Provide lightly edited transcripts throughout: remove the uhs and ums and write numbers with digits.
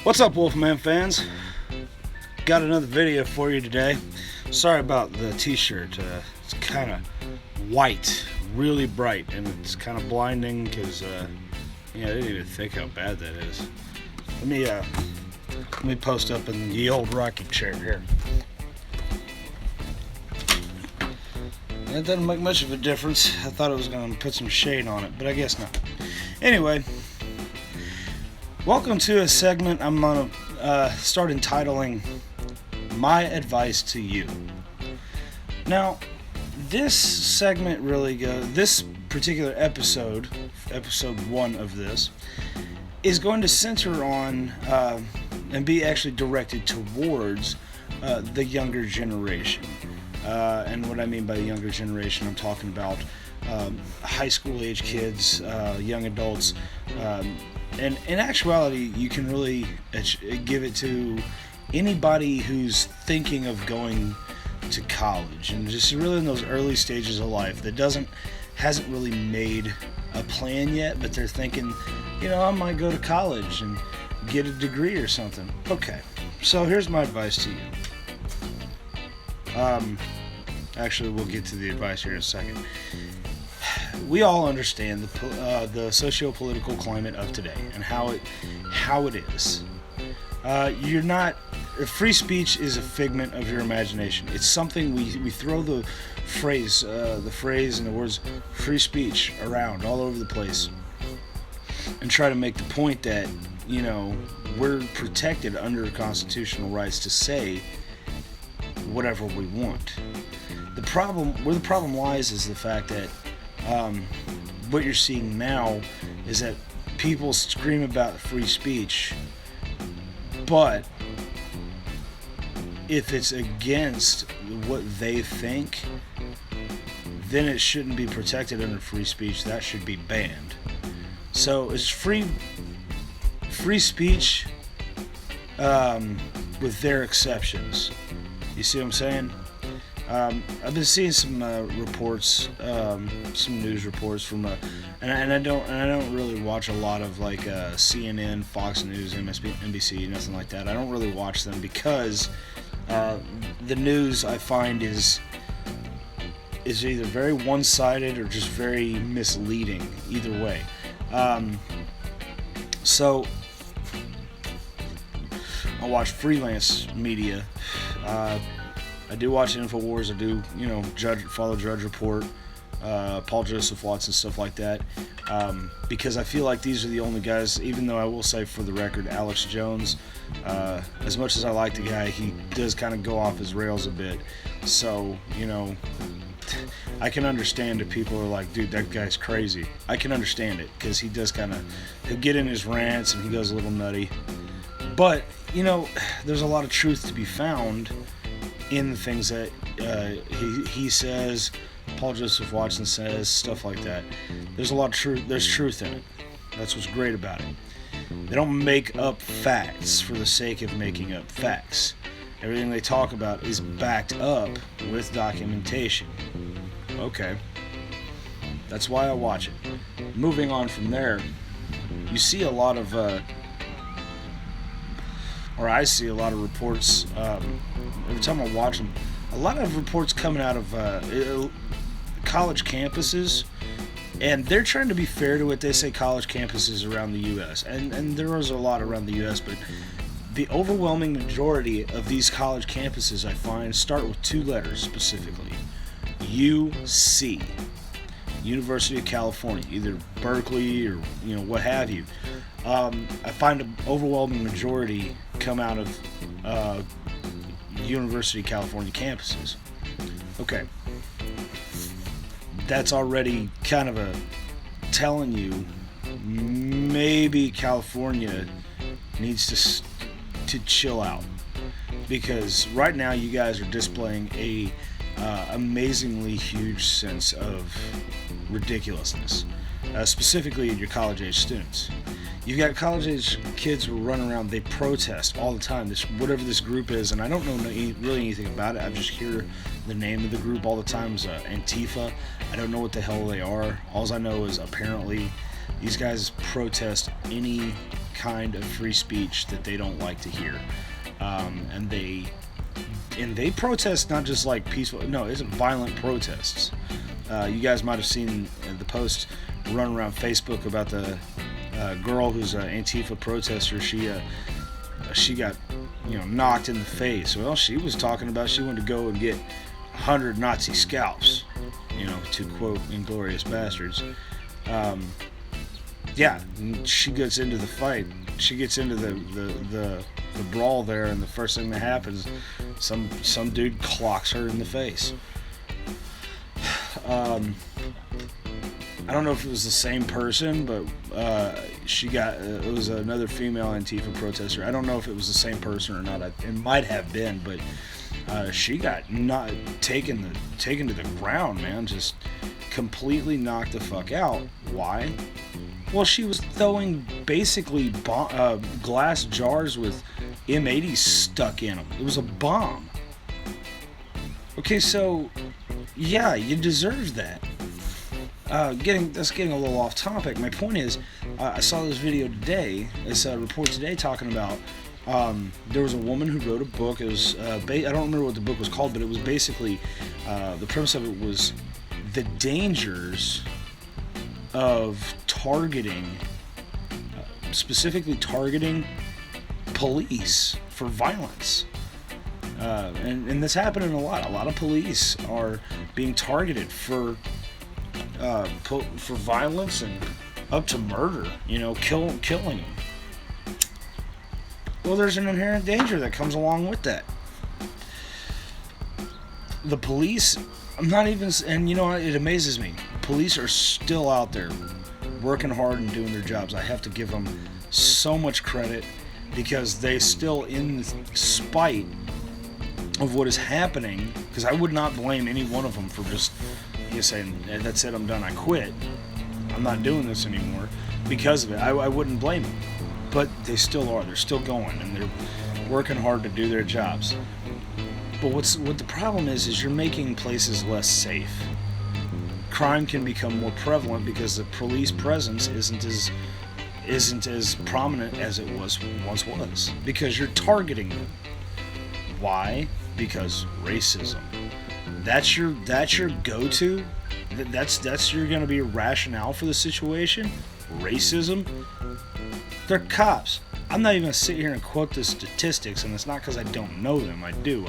What's up, Wolfman fans? Got another video for you today. Sorry about the t-shirt. It's kind of white, really bright, and it's kind of blinding because I didn't even think how bad that is. Let me post up in the old rocking chair here. That doesn't make much of a difference. I thought it was going to put some shade on it, but I guess not. Anyway, welcome to a segment I'm going to start entitling My Advice to You. Now, this segment this particular episode 1 of this, is going to center on and be actually directed towards the younger generation. And what I mean by the younger generation, I'm talking about high school age kids, young adults, and in actuality, you can really give it to anybody who's thinking of going to college and just really in those early stages of life that hasn't really made a plan yet, but they're thinking, I might go to college and get a degree or something. Okay, so here's my advice to you. Actually, we'll get to the advice here in a second. We all understand the socio-political climate of today and how it is. Free speech is a figment of your imagination. It's something we throw the phrase and the words free speech around all over the place and try to make the point that we're protected under constitutional rights to say whatever we want. Where the problem lies is the fact that what you're seeing now is that people scream about free speech, but if it's against what they think, then it shouldn't be protected under free speech. That should be banned. So it's free speech with their exceptions. You see what I'm saying? I've been seeing some reports, some news reports from, and I don't really watch a lot of like CNN, Fox News, MSNBC, nothing like that. I don't really watch them because the news I find is either very one-sided or just very misleading. Either way, so I watch freelance media. I do watch InfoWars. I do, follow Drudge Report, Paul Joseph Watson, stuff like that, because I feel like these are the only guys, even though I will say for the record, Alex Jones, as much as I like the guy, he does kind of go off his rails a bit. So, I can understand if people are like, dude, that guy's crazy. I can understand it, because he does he'll get in his rants and he goes a little nutty. But, there's a lot of truth to be found in the things that he says, Paul Joseph Watson says, stuff like that. There's a lot of truth. There's truth in it. That's what's great about it. They don't make up facts for the sake of making up facts. Everything they talk about is backed up with documentation. Okay. That's why I watch it. Moving on from there, you see a lot of I see a lot of reports, every time I watch them, a lot of reports coming out of college campuses, and they're trying to be fair to what they say college campuses around the U.S., and there is a lot around the U.S., but the overwhelming majority of these college campuses, I find, start with 2 letters specifically. UC. University of California, either Berkeley or, what have you. I find an overwhelming majority come out of University of California campuses. Okay. That's already kind of telling you maybe California needs to chill out, because right now you guys are displaying a amazingly huge sense of ridiculousness, specifically in your college-age students. You've got college-age kids who run around, they protest all the time, whatever this group is, and I don't know really anything about it. I just hear the name of the group all the time is Antifa. I don't know what the hell they are. All I know is apparently These guys protest any kind of free speech that they don't like to hear, and they protest not just like peaceful. No, it's violent protests. You guys might have seen the post run around Facebook about the girl who's an Antifa protester. She got knocked in the face. Well, she was talking about she wanted to go and get 100 Nazi scalps, to quote Inglourious Bastards. Yeah, she gets into the fight. She gets into the brawl there, and the first thing that happens, some dude clocks her in the face. I don't know if it was the same person, but it was another female Antifa protester. I don't know if it was the same person or not. It might have been, but she got not taken to the ground, man. Just completely knocked the fuck out. Why? Well, she was throwing basically glass jars with M80s stuck in them. It was a bomb. Okay, so yeah, you deserve that. That's getting a little off topic. My point is, I saw this video today, this report today talking about there was a woman who wrote a book. It was I don't remember what the book was called, but it was basically the premise of it was the dangers of specifically targeting police for violence. And that's happening a lot. A lot of police are being targeted for violence and up to murder, killing them. Well, there's an inherent danger that comes along with that. The police, and it amazes me. Police are still out there working hard and doing their jobs. I have to give them so much credit because they still, in spite of what is happening, because I would not blame any one of them for just saying, that's it, I'm done, I quit, I'm not doing this anymore because of it. I wouldn't blame them, but they still are. They're still going, and they're working hard to do their jobs. But what the problem is you're making places less safe. Crime can become more prevalent because the police presence isn't as prominent as it once was, because you're targeting them. Why? Because racism. That's your go-to. That's you're going to be your rationale for the situation. Racism. They're cops. I'm not even going to sit here and quote the statistics, and it's not because I don't know them. I do.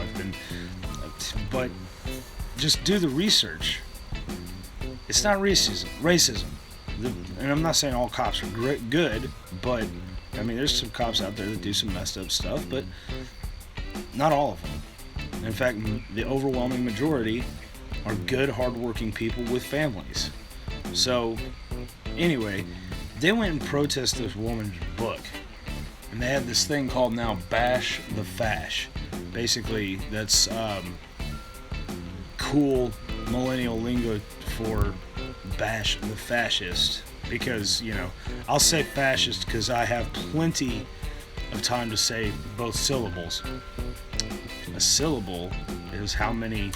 But just do the research. It's not racism. And I'm not saying all cops are good, but there's some cops out there that do some messed up stuff, but not all of them. In fact, the overwhelming majority are good, hardworking people with families. So, anyway, they went and protested this woman's book. And they had this thing called now Bash the Fash. Basically, that's cool millennial lingo for bash the fascist. Because, I'll say fascist because I have plenty of time to say both syllables. A syllable is how many,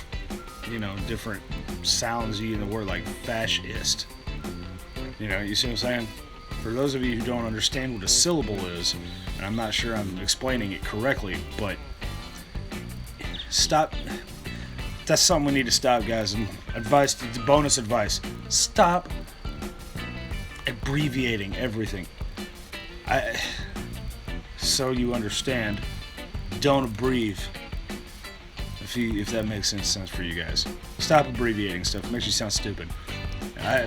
different sounds you in the word, like fascist. You see what I'm saying? For those of you who don't understand what a syllable is, and I'm not sure I'm explaining it correctly, but stop. That's something we need to stop, guys. And bonus advice: stop abbreviating everything. So you understand, don't abbreviate. If that makes any sense for you guys, stop abbreviating stuff. It makes you sound stupid.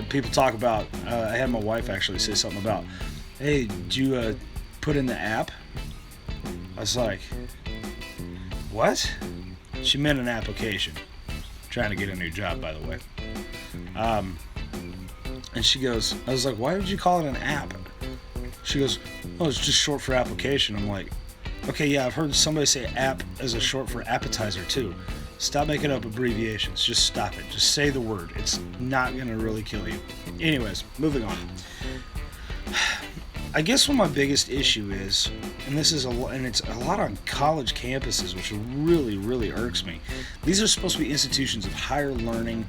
People talk about. I had my wife actually say something about, "Hey, did you put in the app?" I was like, "What?" She meant an application. Trying to get a new job, by the way. And she goes, I was like, "Why would you call it an app?" She goes, "Oh, it's just short for application." I'm like, okay, yeah, I've heard somebody say app as a short for appetizer too. Stop making up abbreviations. Just stop it. Just say the word. It's not going to really kill you. Anyways, moving on. I guess what my biggest issue is, and this is it's a lot on college campuses, which really, really irks me. These are supposed to be institutions of higher learning,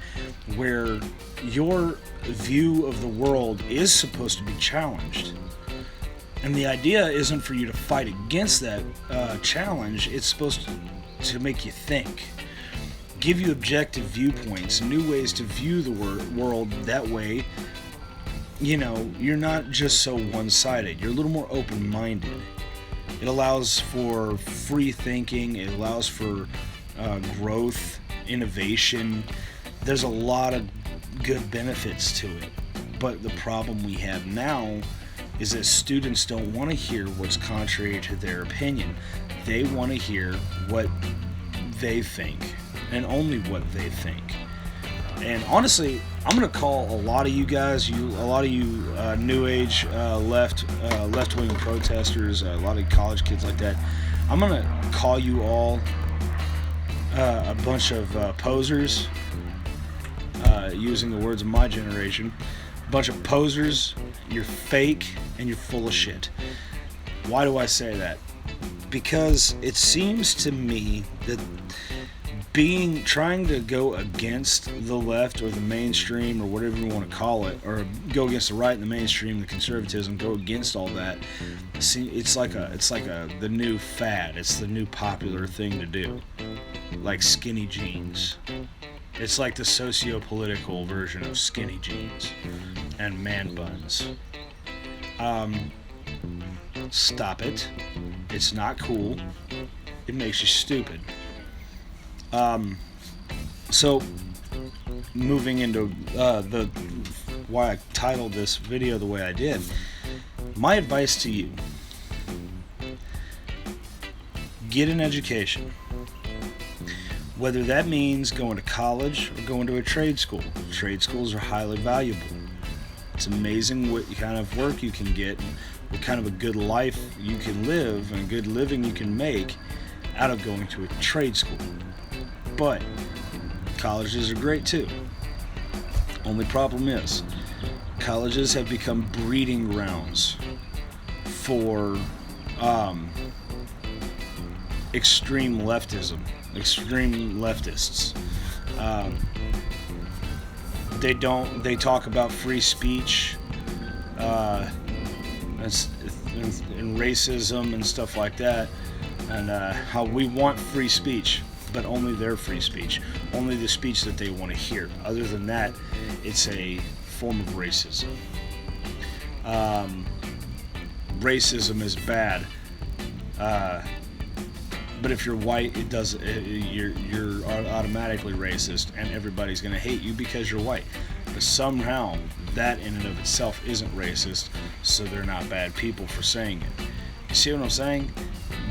where your view of the world is supposed to be challenged. And the idea isn't for you to fight against that challenge. It's supposed to make you think, give you objective viewpoints, new ways to view the world. That way, you're not just so one-sided. You're a little more open-minded. It allows for free thinking. It allows for growth, innovation. There's a lot of good benefits to it. But the problem we have now is that students don't want to hear what's contrary to their opinion. They want to hear what they think, and only what they think. And honestly, I'm gonna call a lot of you guys, new age left-wing protesters, a lot of college kids like that. I'm gonna call you all a bunch of posers, using the words of my generation. A bunch of posers. You're fake and you're full of shit. Why do I say that? Because it seems to me that trying to go against the left or the mainstream or whatever you want to call it, or go against the right and the mainstream, the conservatism, go against all that. See, it's like the new fad. It's the new popular thing to do, like skinny jeans. It's like the socio-political version of skinny jeans and man buns. Stop it. It's not cool. It makes you stupid. So moving into why I titled this video the way I did, my advice to you: get an education. Whether that means going to college or going to a trade school. Trade schools are highly valuable. It's amazing what kind of work you can get, and what kind of a good life you can live, and a good living you can make out of going to a trade school. But colleges are great too. Only problem is, colleges have become breeding grounds for extreme leftists. They talk about free speech and racism and stuff like that, and how we want free speech, but only their free speech, only the speech that they want to hear. Other than that, it's a form of racism. Racism is bad, but if you're white, you're automatically racist, and everybody's going to hate you because you're white. But somehow, that in and of itself isn't racist, so they're not bad people for saying it. You see what I'm saying?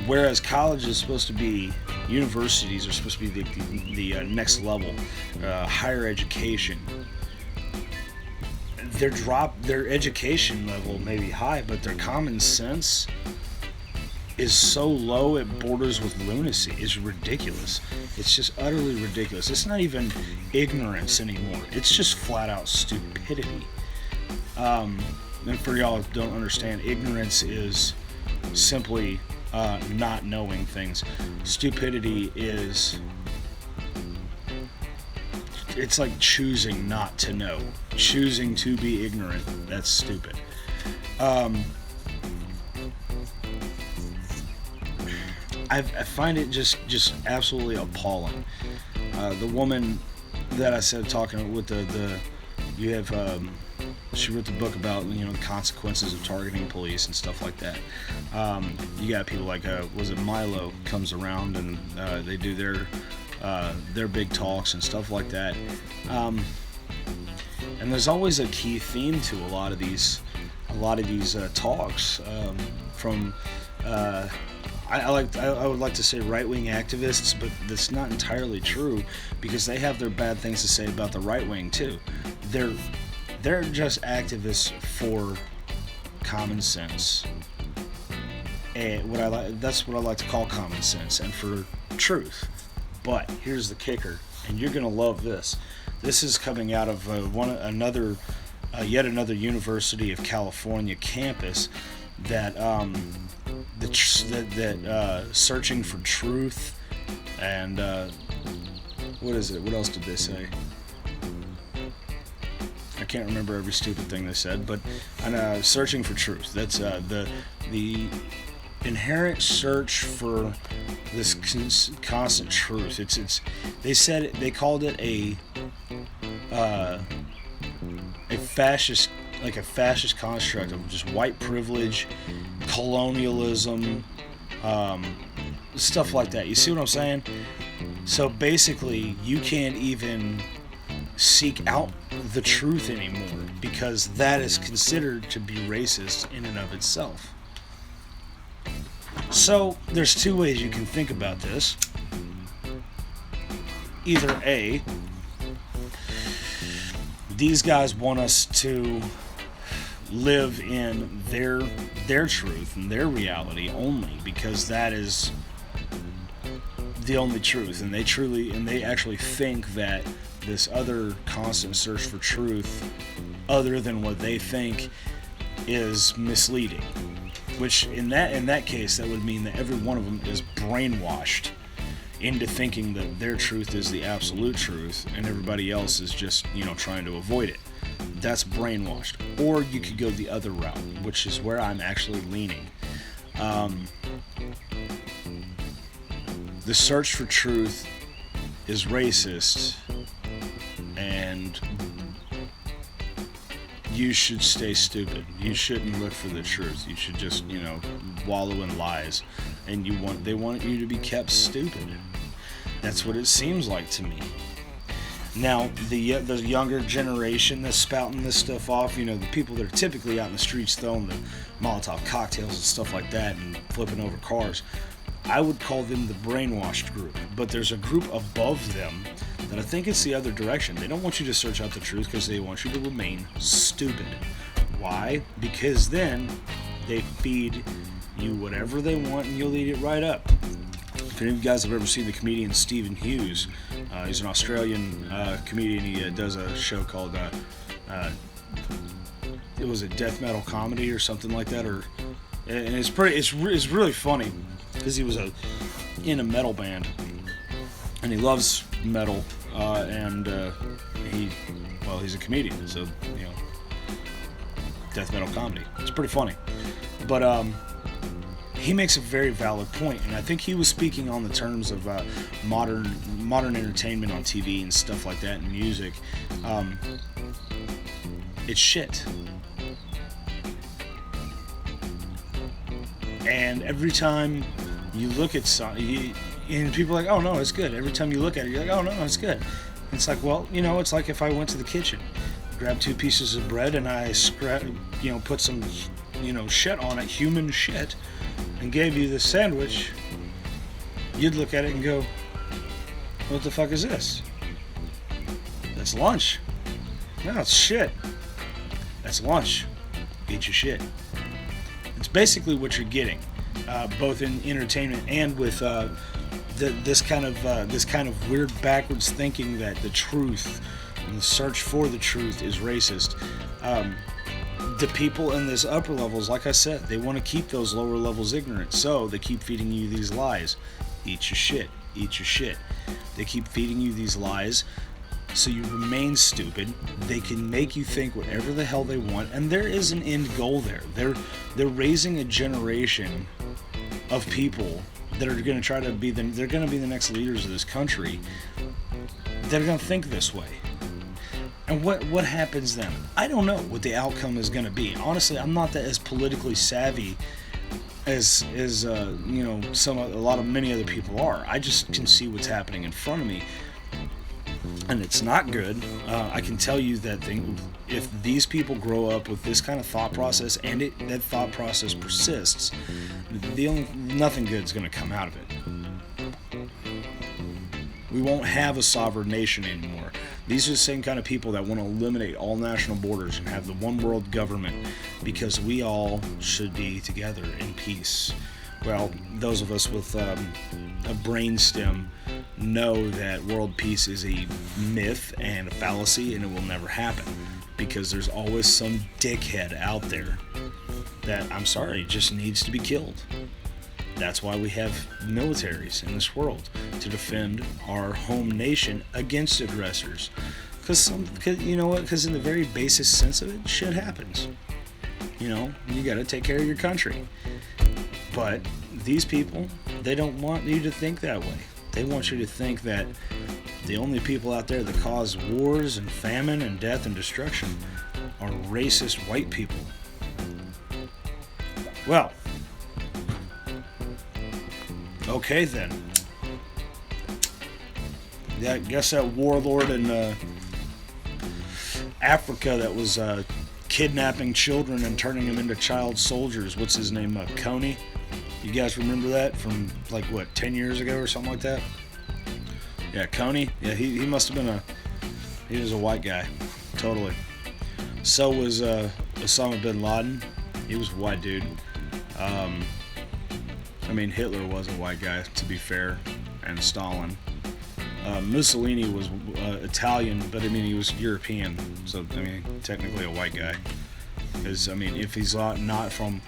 Whereas college is supposed to be, universities are supposed to be the next level, higher education. Their education level may be high, but their common sense is so low it borders with lunacy. It's ridiculous. It's just utterly ridiculous. It's not even ignorance anymore. It's just flat out stupidity. And for y'all who don't understand, ignorance is simply not knowing things. Stupidity is, it's like choosing not to know. Choosing to be ignorant. That's stupid. I find it just absolutely appalling. The woman that I said talking with she wrote the book about the consequences of targeting police and stuff like that. You got people like was it Milo comes around and they do their big talks and stuff like that. And there's always a key theme to a lot of these talks from. I would like to say right-wing activists, but that's not entirely true, because they have their bad things to say about the right wing too. They're just activists for common sense, and that's what I like to call common sense, and for truth. But here's the kicker, and you're gonna love this. This is coming out of yet another University of California campus. that searching for truth and what is it? What else did they say? I can't remember every stupid thing they said, but searching for truth. That's the inherent search for this constant truth. They called it a fascist, like a fascist construct of just white privilege, colonialism, stuff like that. You see what I'm saying? So basically, you can't even seek out the truth anymore because that is considered to be racist in and of itself. So there's two ways you can think about this. Either A, these guys want us to live in their truth and their reality only because that is the only truth, and they actually think that this other constant search for truth other than what they think is misleading, which in that case that would mean that every one of them is brainwashed into thinking that their truth is the absolute truth and everybody else is just trying to avoid it. That's brainwashed. Or you could go the other route, which is where I'm actually leaning. The search for truth is racist, and you should stay stupid. You shouldn't look for the truth. You should just, wallow in lies. And they want you to be kept stupid. That's what it seems like to me. Now, the younger generation that's spouting this stuff off, the people that are typically out in the streets throwing the Molotov cocktails and stuff like that and flipping over cars, I would call them the brainwashed group. But there's a group above them that I think it's the other direction. They don't want you to search out the truth because they want you to remain stupid. Why? Because then they feed you whatever they want and you'll eat it right up. If any of you guys have ever seen the comedian Stephen Hughes, he's an Australian comedian. He does a show called it was a death metal comedy or something like that, and it's really funny because he was in a metal band and he loves metal and he's a comedian, so death metal comedy. It's pretty funny, but he makes a very valid point, and I think he was speaking on the terms of modern entertainment on TV and stuff like that, and music. It's shit. And every time you look at something, and people are like, oh no, it's good. Every time you look at it, you're like, oh no, it's good. And it's like, well, it's like if I went to the kitchen, grabbed 2 pieces of bread, and I put some, shit on it, human shit, and gave you the sandwich, you'd look at it and go, what the fuck is this? That's lunch. No, it's shit. That's lunch. Eat your shit. It's basically what you're getting, both in entertainment and with this kind of weird backwards thinking that the truth and the search for the truth is racist. The people in this upper levels, like I said, they want to keep those lower levels ignorant, so they keep feeding you these lies. Eat your shit. Eat your shit. They keep feeding you these lies so you remain stupid. They can make you think whatever the hell they want, and there is an end goal there. They're raising a generation of people that are going to try to be they're going to be the next leaders of this country that are going to think this way. And what happens then? I don't know what the outcome is going to be. Honestly, I'm not that as politically savvy as many other people are. I just can see what's happening in front of me, and it's not good. I can tell you that if these people grow up with this kind of thought process and that thought process persists, nothing good is going to come out of it. We won't have a sovereign nation anymore. These are the same kind of people that want to eliminate all national borders and have the one world government because we all should be together in peace. Well, those of us with a brainstem know that world peace is a myth and a fallacy, and it will never happen because there's always some dickhead out there that, I'm sorry, just needs to be killed. That's why we have militaries in this world, to defend our home nation against aggressors. Because you know what? Because in the very basic sense of it, shit happens. You know, you got to take care of your country. But these people, they don't want you to think that way. They want you to think that the only people out there that cause wars and famine and death and destruction are racist white people. Well, okay then. Yeah, I guess that warlord in Africa that was kidnapping children and turning them into child soldiers. What's his name? Coney. You guys remember that from 10 years ago or something like that? Yeah, Coney. Yeah, he must have been he was a white guy. Totally. So was Osama bin Laden. He was a white dude. Hitler was a white guy, to be fair, and Stalin. Mussolini was Italian, but he was European, so technically a white guy. Because if he's not from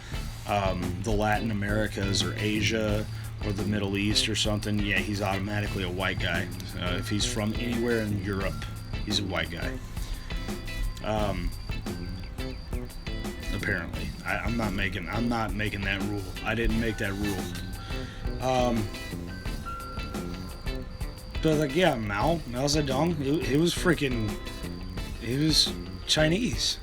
the Latin Americas or Asia or the Middle East or something, yeah, he's automatically a white guy. If he's from anywhere in Europe, he's a white guy. Apparently, I'm not making that rule. I didn't make that rule. But Mao Zedong, he was Chinese.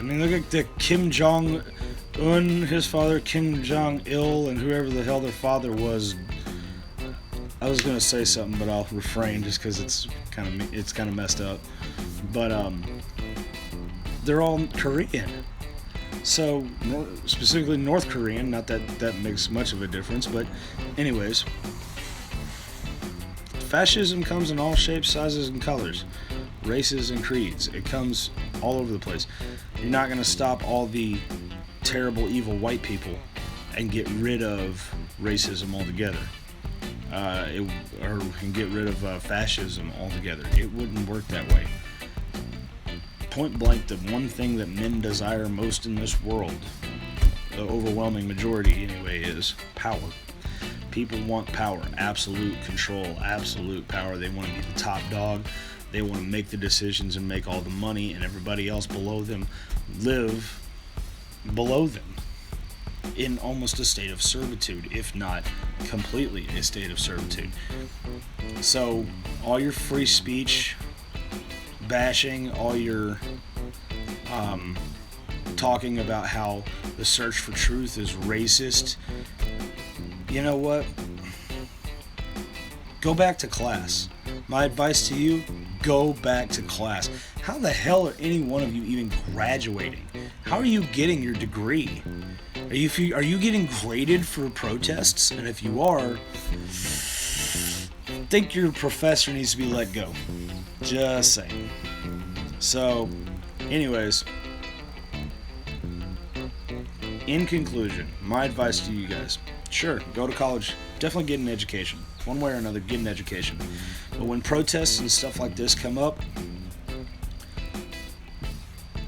Look at the Kim Jong-un, his father Kim Jong-il, and whoever the hell their father was. I was gonna say something, but I'll refrain just because it's kind of messed up. But they're all Korean. So, specifically North Korean, not that makes much of a difference, but anyways. Fascism comes in all shapes, sizes, and colors. Races and creeds. It comes all over the place. You're not going to stop all the terrible, evil white people and get rid of racism altogether. Or get rid of fascism altogether. It wouldn't work that way. Point blank, the one thing that men desire most in this world, the overwhelming majority anyway, is power. People want power, absolute control, absolute power. They want to be the top dog. They want to make the decisions and make all the money, and everybody else below them live below them in almost a state of servitude, if not completely a state of servitude. So all your free speech bashing, all your talking about how the search for truth is racist, you know what? Go back to class. My advice to you, go back to class. How the hell are any one of you even graduating? How are you getting your degree? Are you getting graded for protests? And if you are, I think your professor needs to be let go. Just saying. So, anyways, in conclusion, my advice to you guys, sure, go to college, definitely get an education. One way or another, get an education. But when protests and stuff like this come up,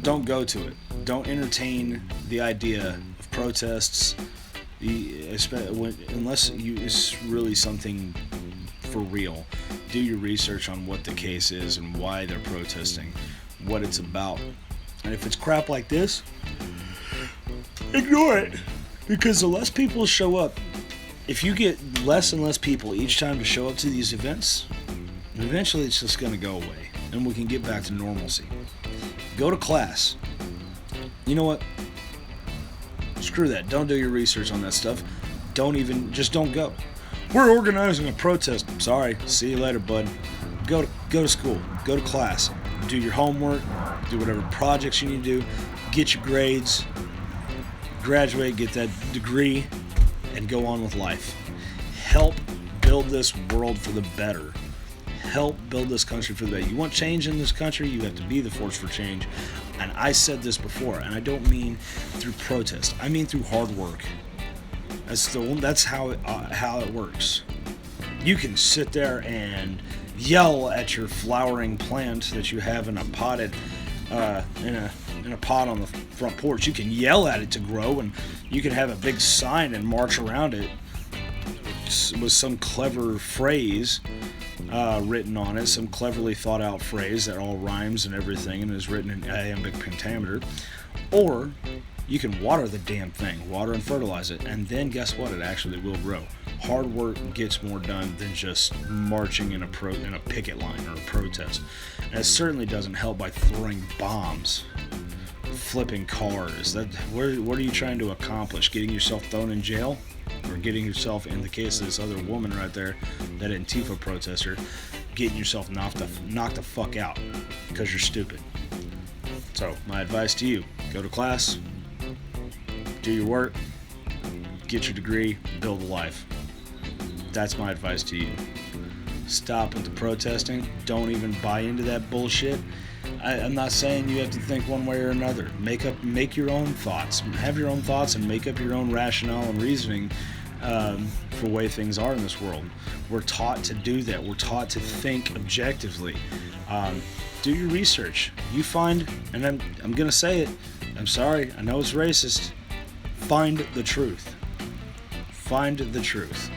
don't go to it. Don't entertain the idea of protests, unless it's really something for real. Do your research on what the case is and why they're protesting, what it's about. And if it's crap like this, ignore it. Because the less people show up, if you get less and less people each time to show up to these events, eventually it's just going to go away and we can get back to normalcy. Go to class. You know what? Screw that. Don't do your research on that stuff. Just don't go. We're organizing a protest. Sorry. See you later, bud. Go to school. Go to class. Do your homework. Do whatever projects you need to do. Get your grades. Graduate, get that degree, and go on with life. Help build this world for the better. Help build this country for the better. You want change in this country, you have to be the force for change. And I said this before, and I don't mean through protest. I mean through hard work. That's how it works. You can sit there and yell at your flowering plant that you have in a potted in a pot on the front porch. You can yell at it to grow, and you can have a big sign and march around it with some clever phrase written on it, some cleverly thought out phrase that all rhymes and everything and is written in iambic pentameter. Or you can water the damn thing, water and fertilize it, and then guess what? It actually will grow. Hard work gets more done than just marching in a picket line or a protest. And it certainly doesn't help by throwing bombs, flipping cars. What are you trying to accomplish? Getting yourself thrown in jail? Or getting yourself, in the case of this other woman right there, that Antifa protester, getting yourself knocked the fuck out because you're stupid. So my advice to you, go to class, do your work, get your degree, build a life. That's my advice to you. Stop with the protesting. Don't even buy into that bullshit. I'm not saying you have to think one way or another. Make your own thoughts. Have your own thoughts and make up your own rationale and reasoning for the way things are in this world. We're taught to do that. We're taught to think objectively. Do your research. You find, and I'm gonna say it. I'm sorry. I know it's racist. Find the truth. Find the truth.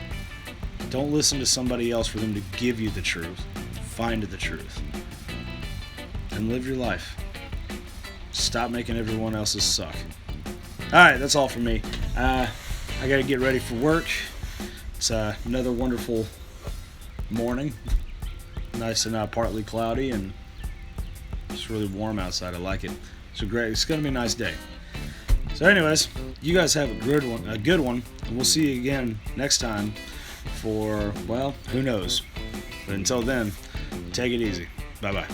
Don't listen to somebody else for them to give you the truth. Find the truth. And live your life. Stop making everyone else's suck. Alright, that's all from me. I gotta get ready for work. It's another wonderful morning. Nice and partly cloudy, and it's really warm outside. I like it. It's gonna be a nice day. So anyways, you guys have a good one, and we'll see you again next time for, well, who knows. But until then, take it easy. Bye-bye.